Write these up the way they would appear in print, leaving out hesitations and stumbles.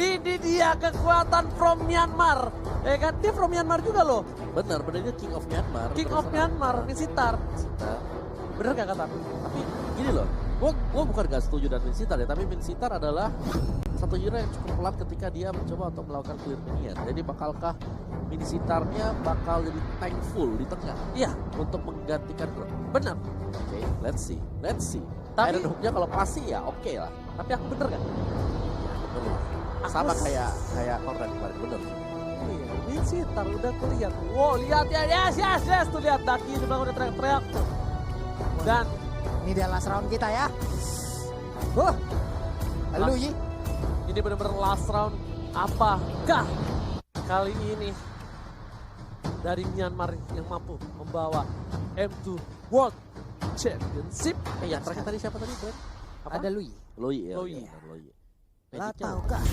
Ini dia kekuatan from Myanmar. Kan dia from Myanmar juga loh. Bener dia King of Myanmar. King of Myanmar, Minsitar. Bener gak kata? Tapi gini loh, gue bukan gak setuju dan Minsitar ya, tapi Minsitar adalah satu hero yang cukup pelat ketika dia mencoba untuk melakukan clear minion. Jadi bakalkah Minsitarnya bakal jadi tank full di tengah? Iya, untuk menggantikan Grok. bener. Oke, let's see. Tapi Iron Hook-nya kalau pasti ya oke lah. Tapi aku bener gak? Bener. Sama kayak Korran kemarin, bener. Iya, Minsitar udah kulihat. Wow, lihat ya, yes, tuh lihat Daki di belakang udah teriak-teriak. Dan Ini dia last round kita ya. Lu Yi. ini benar-benar last round. Apakah kali ini dari Myanmar yang mampu membawa M2 World Championship? Yang terakhir tadi siapa tadi, Brad? Apa? Ada Lui. Loi ya. Loi. Iya, Loi. Lah Magicnya tahukah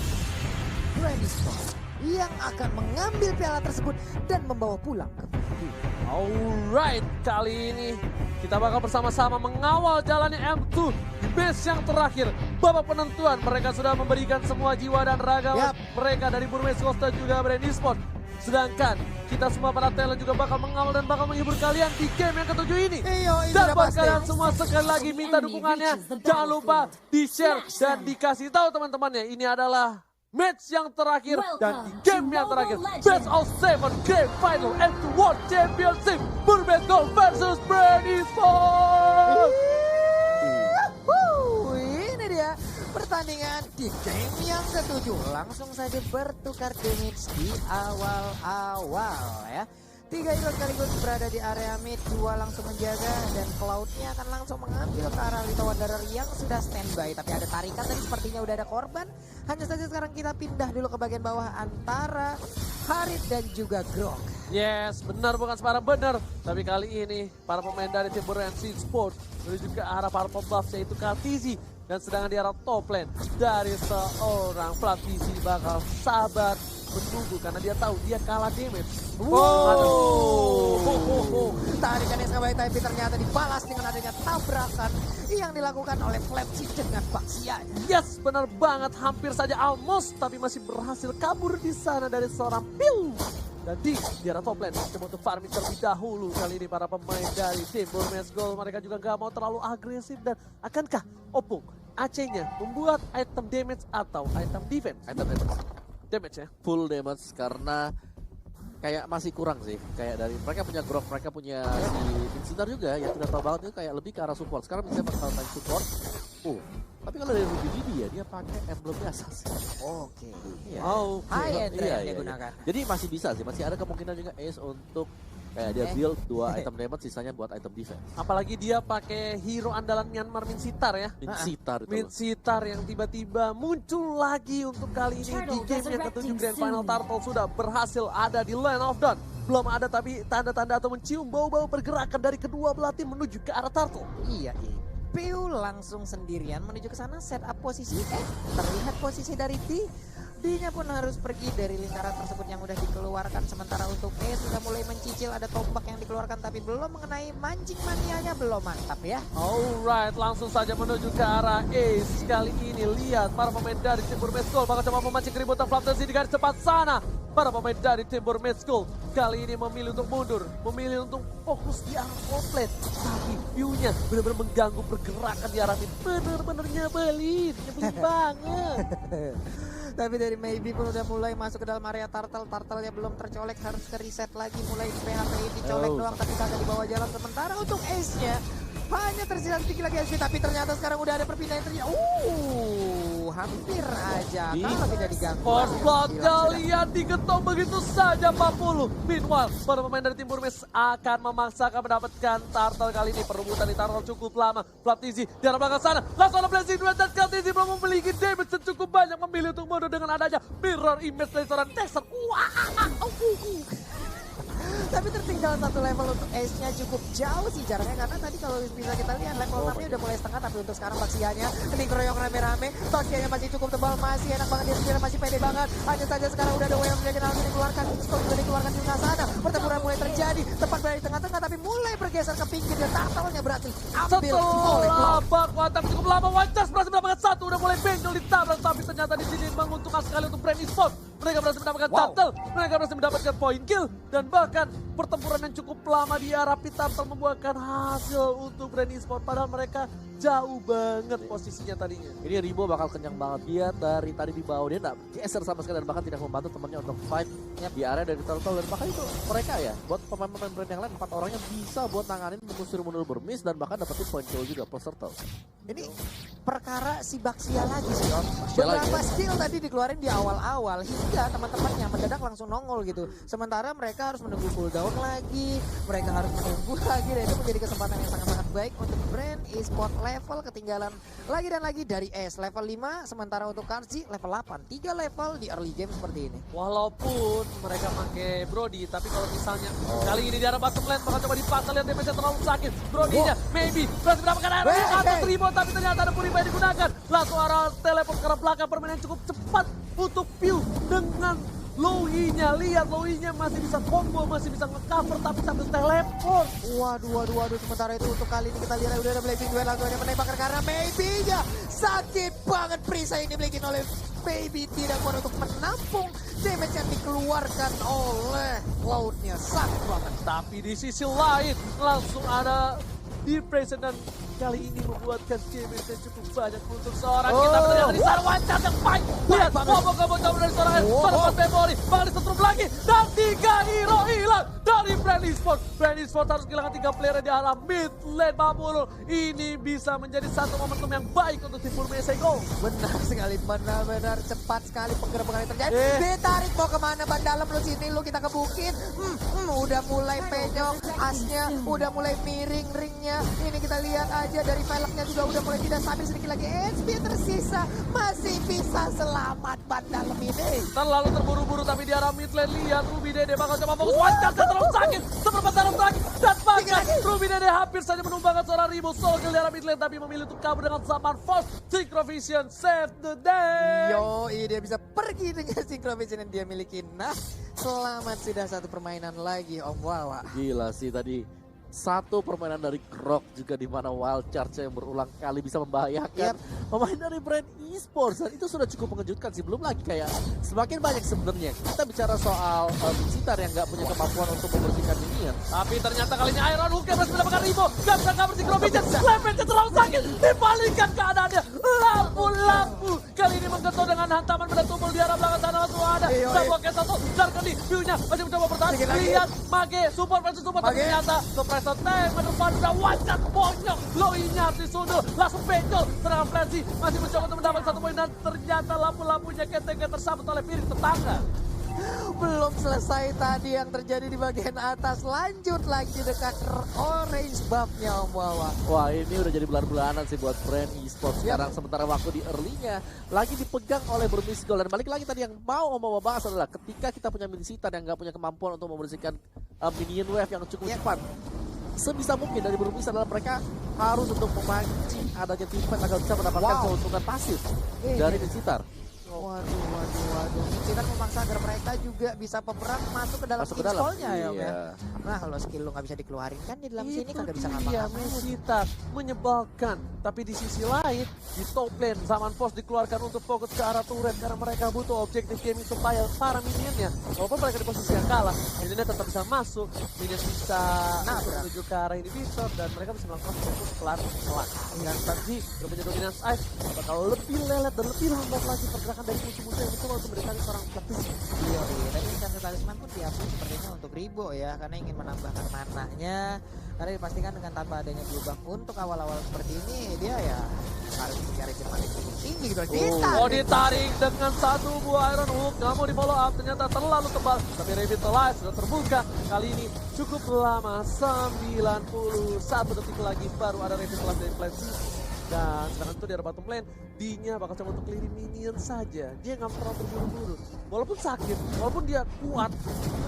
Brandy Sport yang akan mengambil piala tersebut dan membawa pulang ke Filipina. Alright, kali ini kita bakal bersama-sama mengawal jalannya M2 di base yang terakhir. Babak penentuan, mereka sudah memberikan semua jiwa dan raga mereka dari Burmese Ghost dan juga Brandy Sport. Sedangkan kita semua para talent juga bakal mengawal dan bakal menghibur kalian di game yang ketujuh ini. Ini Dan udah buat pasti. kalian semua sekali lagi minta dukungannya. Jangan lupa di-share dan dikasih tahu teman-temannya. Ini adalah match yang terakhir dan di game yang terakhir. Best of 7 Grand Final M2 World Championship. Burmese Ghost versus Brandy Sport. Ini dia pertandingan di game yang ketujuh. Langsung saja bertukar damage di awal-awal ya. 3 hero sekaligus berada di area mid, 2 langsung menjaga dan Cloud-nya akan langsung mengambil ke arah Little Wanderer yang sudah standby. Tapi ada tarikan tadi sepertinya udah ada korban. Hanya saja sekarang kita pindah dulu ke bagian bawah antara Harit dan juga Grok. Yes, benar bukan sembarang benar. Tapi kali ini para pemain dari tim Burmese Sport menuju ke arah para pembuff yaitu Kaltizi. Dan sedangkan di arah top lane dari seorang Platisi bakal sabar menunggu karena dia tahu dia kalah damage. Tarikan yang sekali tapi ternyata dibalas dengan adanya tabrakan yang dilakukan oleh Flapsi dengan Baxia. Yes, benar banget. Hampir saja almost tapi masih berhasil kabur di sana dari seorang Piu. Dan di arah top lane coba untuk farming terlebih dahulu. Kali ini para pemain dari tim Burmese Gold mereka juga gak mau terlalu agresif. Dan akankah Opung AC-nya membuat item damage atau item defense? Item Damage ya. full damage karena kayak masih kurang sih. Kayak dari mereka punya Grok, mereka punya si Minsitar juga yang tidak tahu banget itu kayak lebih ke arah support. Sekarang bisa bakal tank support. Tapi kalau dari Ruby dia pakai emblem biasa sih. Oke. Iya. High end Iya, yang iya. digunakan. Jadi masih bisa sih, masih ada kemungkinan juga Ace untuk kayak dia build 2 item damage, sisanya buat item defense. Apalagi dia pakai hero andalan Myanmar Minsitar ya. Minsitar itu. Minsitar yang tiba-tiba muncul lagi untuk kali ini di game yang ketujuh Grand Final. Turtle sudah berhasil ada di Land of Dawn. Belum ada tapi tanda-tanda atau mencium bau-bau pergerakan dari kedua belah tim menuju ke arah Turtle. Iya. Piu langsung sendirian menuju ke sana, set up posisi. Terlihat posisi dari D-nya pun harus pergi dari lingkaran tersebut yang udah dikeluarkan. Sementara untuk E sudah mulai mencicil, ada tombak yang dikeluarkan tapi belum mengenai mancing manianya, belum mantap ya. Alright, langsung saja menuju ke arah Ace. Kali ini lihat para pemain dari tim Burmese Gold bakal coba memancing keributan Flaptasi di garis cepat sana. Para pemain dari tim Burmese Gold kali ini memilih untuk mundur, memilih untuk fokus di arah offlane. Tapi view-nya benar-benar mengganggu pergerakan di arah mid. Bener-bener nyebelin banget. Tapi dari Maybe pun udah mulai masuk ke dalam area Turtle-nya belum tercolek, harus ke reset lagi, mulai di PHP dicolek doang tapi kagak dibawa jalan. Sementara untuk Ace-nya hanya tersisa sedikit lagi HP, tapi ternyata sekarang udah ada perpindahan terjadi. Hampir aja kalau tidak diganggu. Force blood kalian diketok begitu saja 40. Meanwhile, para pemain dari tim Burmese akan memaksakan mendapatkan Turtle kali ini. Perebutan di Turtle cukup lama. Flaptizi di arah belakang sana. Langsung ada blessing dua dan Kaltizi belum memiliki damage yang cukup banyak. Memilih untuk mundur dengan adanya mirror image dari seorang Dexter. Tapi tertinggal satu level untuk Ace-nya cukup jauh sih jaraknya. Karena tadi kalau bisa kita lihat level 6-nya udah mulai setengah. Tapi untuk sekarang Baxianya dikeroyok rame-rame. Baxianya masih cukup tebal, masih enak banget. Dia sendiri masih pede banget. Hanya saja sekarang udah ada way of Dragon langsung dikeluarkan. Skor juga dikeluarkan di tengah sana. Pertempuran mulai terjadi. Tepat berada di tengah-tengah tapi mulai bergeser ke pinggir. Dan Turtle-nya berhasil ambil oleh Cloud. Setelah baku cukup lama, Whitecast berhasil mendapatkan satu. Udah mulai benjol ditabrak, tapi ternyata di sini menguntungkan sekali untuk Brand Esports. Mereka berhasil mendapatkan Turtle, mereka berhasil mendapatkan point kill, dan bahkan pertempuran yang cukup lama di arah Pit Turtle membuahkan hasil untuk Brand Esports. Padahal mereka jauh banget posisinya tadinya. Ini Ribo bakal kenyang banget, dia dari tadi di bawah, dia nggak geser sama sekali dan bahkan tidak membantu temannya untuk fight di area dari Turtle. Dan bahkan itu mereka ya, buat pemain-pemain Brand yang lain, 4 orangnya bisa buat nanganin mengusir mundur bermiss dan bahkan dapetin point kill juga plus Turtle. Ini perkara si Baxia lagi sih Om. Baxia lagi Beberapa ya? skill tadi dikeluarin di awal-awal hingga teman-temannya mendadak langsung nongol gitu. Sementara mereka harus menunggu cooldown lagi, mereka harus menunggu lagi dan itu menjadi kesempatan yang sangat-sangat baik untuk Brand Esports. Level ketinggalan lagi dan lagi dari S level 5, sementara untuk Karzi level 8. 3 level di early game seperti ini. Walaupun mereka pakai Brody, tapi kalau misalnya kali ini di arah bottom lane bakal coba dipaksa, lihat damage-nya terlalu sakit. Brody-nya maybe berhasil mendapatkan air atau rebound, tapi ternyata ada Purify digunakan. Langsung arah teleport ke arah belakang, permainan cukup cepat untuk Pew dengan Lowy-nya. Lihat Lowy-nya masih bisa combo, masih bisa nge-cover tapi sambil teleport. Waduh. Sementara itu untuk kali ini kita lihat udah ada Blazing Duel langsung aja menembakkan karena maybe-nya sakit banget perisai ini dimiliki oleh Baby. Tidak kuat untuk menampung damage yang dikeluarkan oleh Cloud-nya. Sakit banget. Tapi di sisi lain langsung ada Depression dan kali ini membuatkan damage yang cukup banyak untuk seorang kita. Ternyata di sana Whitecast yang fight. Lihat combo-combo dari seorang Sonopan Memory. Bakal disetrum lagi dan 3 hero hilang dari Brand Esports. Brand Esports harus kehilangan 3 player di alam mid lane Mamuro. Ini bisa menjadi satu momentum yang baik untuk tim Burmese Go. Benar sekali, benar-benar cepat sekali penggerebekan yang terjadi. Ditarik mau kemana ban dalam lu sini lu kita ke bukit. Udah mulai penyok, asnya udah mulai miring ringnya. Ini kita lihat aja dari velgnya juga udah mulai tidak stabil sedikit lagi. HP tersisa masih bisa selamat ban dalam ini. Terlalu terburu-buru tapi di arah mid lane. Lihat Ruby Dede bakal coba fokus. Whitecast yang terlalu sakit. Seperempat dalam sakit. Dan bahkan Ruby Dede hampir saja menumbangkan seorang Ribo. Solo kill di arah mid lane tapi memilih untuk kabur dengan Zaman Force. Synchrovision save the day. Dia bisa pergi dengan Synchrovision yang dia miliki. Nah, selamat sudah satu permainan lagi Om Wawa. Gila sih tadi. Satu permainan dari Grok juga di mana wild charge yang berulang kali bisa membahayakan pemain dari Brand Esports, dan itu sudah cukup mengejutkan sih. Belum lagi kayak semakin banyak sebenarnya kita bicara soal Citar yang nggak punya kemampuan untuk membersihkan minion. Tapi ternyata kali ini Iron Hook yang berhasil mendapatkan Ribo. Gak bisa cover Synchrovision. Levelnya terlalu sakit. Dibalikan keadaannya. Lampu-lampu. Kali ini menggentol dengan hantaman benda tumpul di arah belakang sana. Langsung ada. Sabuah Kesatu. Darkly. View-nya masih mencoba bertahan. Lihat Mage. Support versus support. Tapi ternyata Suppressor tank menumpang udah Whitecast bonyok. Lowy-nya harus disundul. Langsung benjol. Serangan Frenzy masih mencoba untuk mendapatkan 1 poin. Dan ternyata lampu-lampunya Keteke tersambut oleh piring tetangga. Belum selesai tadi yang terjadi di bagian atas. Lanjut lagi dekat orange buff-nya Om Wawa. Wah, ini udah jadi bulan-bulanan sih buat Brand Esports sekarang. Sementara waktu di early-nya lagi dipegang oleh Burmese Gold. Dan balik lagi tadi yang mau Om Wawa bahas adalah ketika kita punya Minisitan yang nggak punya kemampuan untuk membersihkan minion wave yang cukup cepat. Sebisa mungkin dari Burmese adalah mereka harus untuk memancing adanya teamfight agar bisa mendapatkan keuntungan pasif dari Minisitar. Waduh. Kita memaksa agar mereka juga bisa peperang masuk ke dalam skill-nya ya Om ya. Nah kalau skill lu gak bisa dikeluarin kan di dalam sini kagak bisa ngapa-ngapain. Minisitar menyebalkan. Tapi di sisi lain, di top lane Zaman Force dikeluarkan untuk fokus ke arah turret karena mereka butuh objektif gaming supaya para minionnya, walaupun mereka di posisi yang kalah, minionnya tetap bisa masuk, minion bisa menuju ke arah inhibitor dan mereka bisa melakukan fokus pelan-pelan. Dan Sanji berpunya dominance ice bakal lebih lelet dan lebih lambat lagi pergerakan dari musuh-musuh yang mencoba untuk mendekati seorang pelatih. Iya, tapi Incanted Talisman pun diakui sepertinya untuk Ribo ya, karena ingin menambahkan mananya. Karena dipastikan dengan tanpa adanya berubah untuk awal-awal seperti ini, dia ya harus mencari firman yang cukup tinggi gitu. Ditarik dengan 1 buah Iron Hook, nggak mau di follow up, ternyata terlalu tebal. Tapi Revitalize sudah terbuka, kali ini cukup lama, 91 detik lagi baru ada Revitalize dari Plancy. Dan sedangkan itu di arah bottom lane, D-nya bakal coba untuk clearing minion saja. Dia nggak pernah berburu-buru. Walaupun sakit, walaupun dia kuat,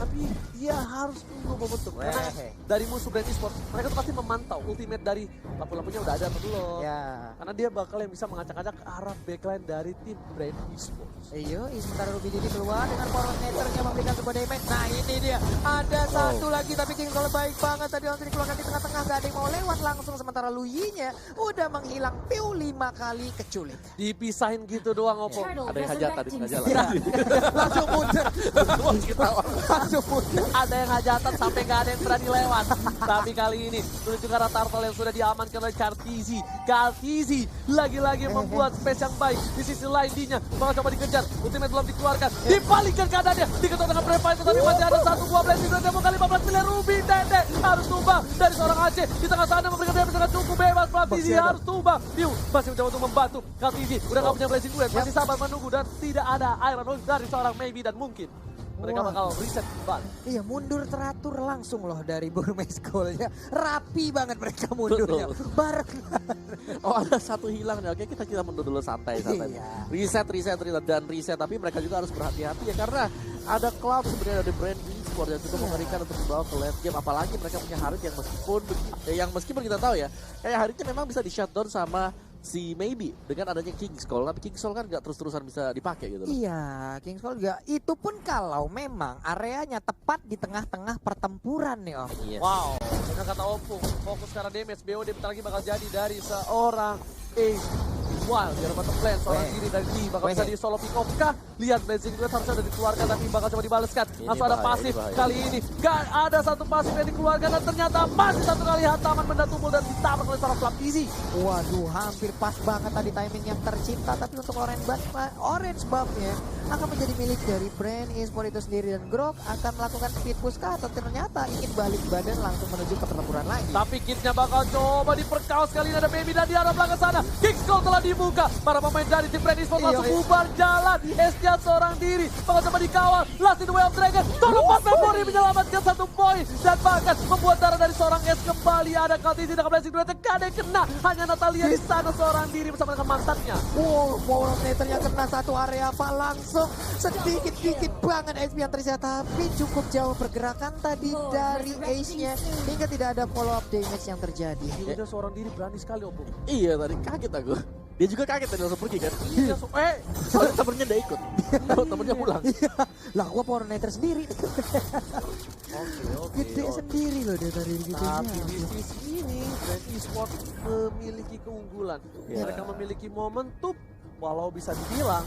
tapi dia harus tunggu momentum. Karena dari musuh Brand Esports, mereka tuh pasti memantau ultimate dari lampu-lampunya udah ada atau belum. Ya. Karena dia bakal yang bisa mengacak-acak ke arah backline dari tim Brand Esports. Iyo, sementara Ruby Didi keluar dengan power meternya memberikan sebuah damage. Nah ini dia, ada satu lagi tapi King kalau baik banget tadi langsung dikeluarkan di tengah-tengah, gak ada yang mau lewat langsung sementara Luyi-nya udah menghilang piu 5 kali keculik. Dipisahin gitu doang Oppo. Ada yang hajatan di tengah jalan. Ya, langsung mundur. Langsung mundur. Ada yang hajatan sampai nggak ada yang berani lewat. Tapi kali ini menuju ke arah turtle yang sudah diamankan oleh Kartizi. Kartizi lagi-lagi membuat space yang baik. Di sisi lain D-nya bakal coba dikejar. Ultimate belum dikeluarkan. Dibalikkan keadaannya. Diketok dengan Previte tetapi masih ada satu buah blessing. Sudah demo kali 15 miliar Ruby Dede harus tumbang dari seorang Aceh. Di tengah sana memberikan damage dengan cukup bebas. Kartizi harus tumbang. Piu masih mencoba untuk membantu. Kartizi udah nggak punya blessing duet. Masih sabar menunggu dan tidak ada Iron Horse dari seorang Maybe dan mungkin mereka bakal reset kembali. Iya, mundur teratur langsung loh dari Burmeskol-nya. Rapi banget mereka mundurnya. Bareng. Oh ada satu hilang nih, oke kita mundur dulu santai. Iya. Reset dan reset, tapi mereka juga harus berhati-hati ya karena ada Cloud sebenarnya dari Brand Esports yang cukup mengerikan untuk dibawa ke late game. Apalagi mereka punya Harit yang meskipun kita tahu ya, kayak Haritnya memang bisa di shutdown sama si Maybe dengan adanya King's Call, tapi King's Call kan nggak terus-terusan bisa dipakai gitu loh. Iya, King's Call juga. Itu pun kalau memang areanya tepat di tengah-tengah pertempuran nih Om. Yes. Wow, dengan kata Opung, fokus karena damage BOD bentar lagi bakal jadi dari seorang Ace Wild. Di bottom lane, seorang diri dari D bakal bisa di solo pick off kah? Lihat blazing duet harusnya udah dikeluarkan tapi bakal coba dibaleskan. Langsung ada pasif kali ini. Gak ada satu pasif yang dikeluarkan dan ternyata masih satu kali hantaman benda tubuh dan ditabrak oleh seorang Flap Easy. Waduh, hampir pas banget tadi timing yang tercipta. Tapi untuk orange buff-nya akan menjadi milik dari Brand Esports itu sendiri. Dan Grok akan melakukan speed push kah atau ternyata ingin balik badan langsung menuju ke pertempuran lagi. Tapi kitnya bakal coba diperkaos kali ini ada Baby dan di arah belakang sana. King's Call telah dibuka. Para pemain dari tim Brand Esports langsung bubar jalan. Estia seorang diri. Bakal coba dikawal. Last in the way of Dragon. Tolong Pat Memory menyelamatkan satu poin. Dan bahkan membuat darah dari seorang S kembali. Ada Kaltizi dengan blessing duetnya. Gak ada yang kena. Hanya Natalia di sana seorang diri bersama dengan mantannya. Wow, power meternya kena satu area apa langsung sedikit-dikit banget SP yang tersiap, tapi cukup jauh pergerakan tadi dari Ace-nya hingga tidak ada follow up damage yang terjadi. Udah seorang diri berani sekali Opung. Iya tadi kaget aku. Dia juga kaget tadi langsung pergi kan. Iya, Soalnya temennya udah ikut. Temennya pulang. Lah gua power meter sendiri. Oke. Gede sendiri loh dia tadi gitu. Tapi di sisi ini Brand Esports memiliki keunggulan. Mereka memiliki momentum. Walau bisa dibilang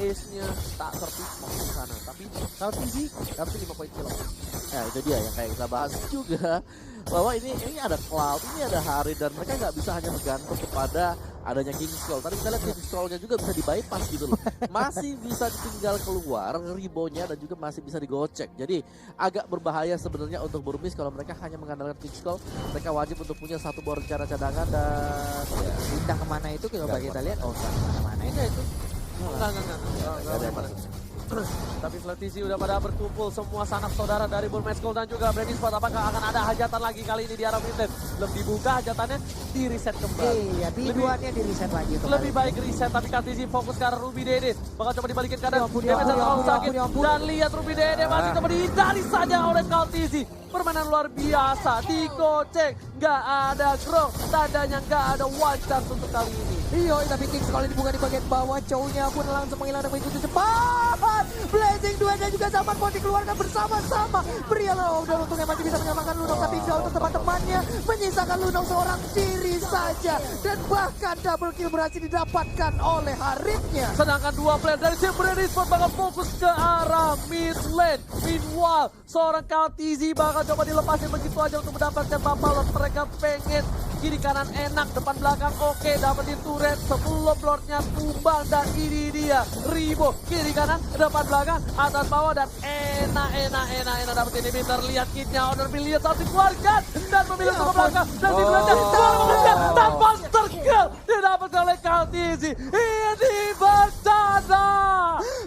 Ace-nya tak terpisah di sana. Tapi Kaltizi harus 5 poin kill. Nah itu dia yang kayak kita bahas juga. Bahwa ini ada Cloud, ini ada Harit dan mereka nggak bisa hanya bergantung kepada adanya King's Call. Tadi kita lihat King's Call-nya juga bisa di-bypass gitu loh. Masih bisa ditinggal keluar ribonya dan juga masih bisa digocek. Jadi agak berbahaya sebenarnya untuk Burmis kalau mereka hanya mengandalkan King's Call. Mereka wajib untuk punya satu bor rencana cadangan dan ya, pindah kemana itu coba kita lihat. Oh, kemana itu? Enggak. Tapi Flatizi udah pada berkumpul semua sanak saudara dari Burmeskol dan juga Brand Esports. Apakah akan ada hajatan lagi kali ini di arah mid lane? Belum dibuka hajatannya, di reset kembali. Iya, biduannya di reset lagi. Lebih baik reset, tapi Kaltizi fokus ke arah Ruby Dede. Bakal coba dibalikin keadaan. Ampun, Damage terlalu sakit. ampun. Dan lihat Ruby Dede masih coba dihindari saja oleh Kaltizi. Permainan luar biasa, digocek. Nggak ada Grok, tandanya nggak ada one chance untuk kali ini. Iya, tapi Kings kalau dibuka di bagian bawah, Chow-nya pun langsung menghilang dan mengikuti cepat. Blazing duanya juga sama mau dikeluarkan bersama-sama. Priala udah untungnya masih bisa menyamakan Lunok, tapi jauh untuk teman-temannya menyisakan Lunok seorang diri saja. Dan bahkan double kill berhasil didapatkan oleh Haritnya. Sedangkan dua player dari tim Brand Esports bakal fokus ke arah mid lane. Meanwhile, seorang Kaltizi bakal coba dilepasin begitu aja untuk mendapatkan Bapalot. Mereka pengen kiri kanan enak, depan belakang oke, dapetin turret sebelum lordnya tumbang. Dan ini dia Ribo, kiri kanan, depan belakang, atas bawah, dan enak dapetin inhibitor. Lihat kitnya, Honor lihat saat dikeluarkan dan memilih ke belakang dan dikeluarkan dan monster kill didapatkan oleh Kaltizi. Ini bencana.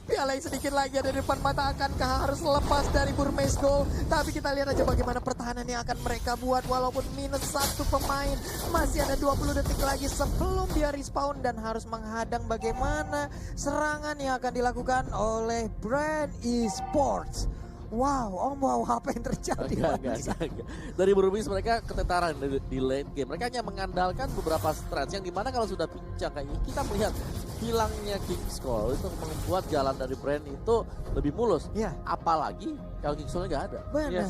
Piala delay sedikit lagi ada di depan mata. Akankah harus lepas dari Burmese Gold? Tapi kita lihat aja bagaimana pertahanan yang akan mereka buat. Walaupun minus 1 pemain, masih ada 20 detik lagi sebelum dia respawn dan harus menghadang bagaimana serangan yang akan dilakukan oleh Brand Esports. Wow, wow, apa yang terjadi? Enggak. Dari Burmese mereka ketentaran di late game. Mereka hanya mengandalkan beberapa strats yang dimana kalau sudah pincang kayak ini, kita melihat hilangnya Kingscall itu membuat jalan dari Brand itu lebih mulus. Iya. Apalagi kalau Kingscall nggak ada. Benar,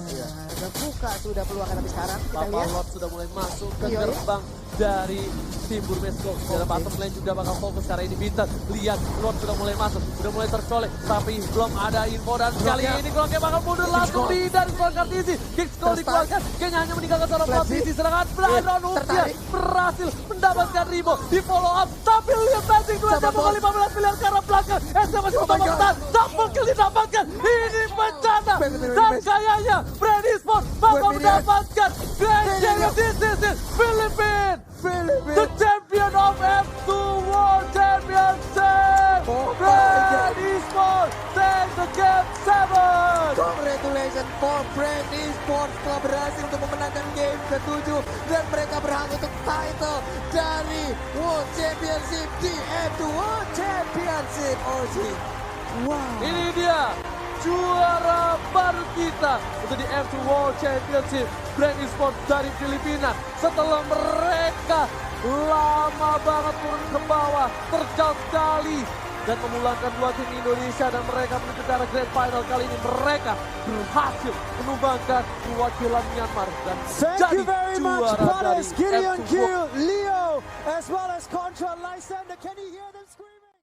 buka sudah peluang tapi sekarang kita Papa lihat. Lord sudah mulai masuk ke Iya. gerbang dari tim Burmese Gold. Dalam bottom lane juga bakal fokus karena ini Bitter. Lihat Lord sudah mulai masuk, sudah mulai tercolek. Tapi belum ada info dan kali ini Glocke bakal mundur langsung di dari skor Kartisi. Kingscall dikeluarkan, kayaknya hanya meninggalkan seorang posisi. Serangan Brandon Ujian berhasil mendapatkan rebound di follow up. Tapi lihat passing 2,15 miliar ke arah belakang. SC masih tetap bertahan. Double kill didapatkan. Ini bencana. Dan kayaknya Brand Esports bakal mendapatkan Grand Champion. This is it. Philippines. The champion of F2 World Championship. Brand Esports take the game 7. Congratulations for Brand Esports telah berhasil untuk memenangkan game ke-7 dan mereka berhak untuk title dari World Championship di F2 World Championship. Wow. Ini dia juara baru kita untuk di F2 World Championship Brand Esports dari Filipina. Setelah mereka lama banget turun ke bawah, terjal sekali dan memulangkan 2 tim Indonesia dan mereka menuju ke arah Grand Final. Kali ini mereka berhasil menumbangkan perwakilan Myanmar dan Thank jadi you very much, juara dari Paris, Gideon F2 Q, Leo, as well as Contra Lysander.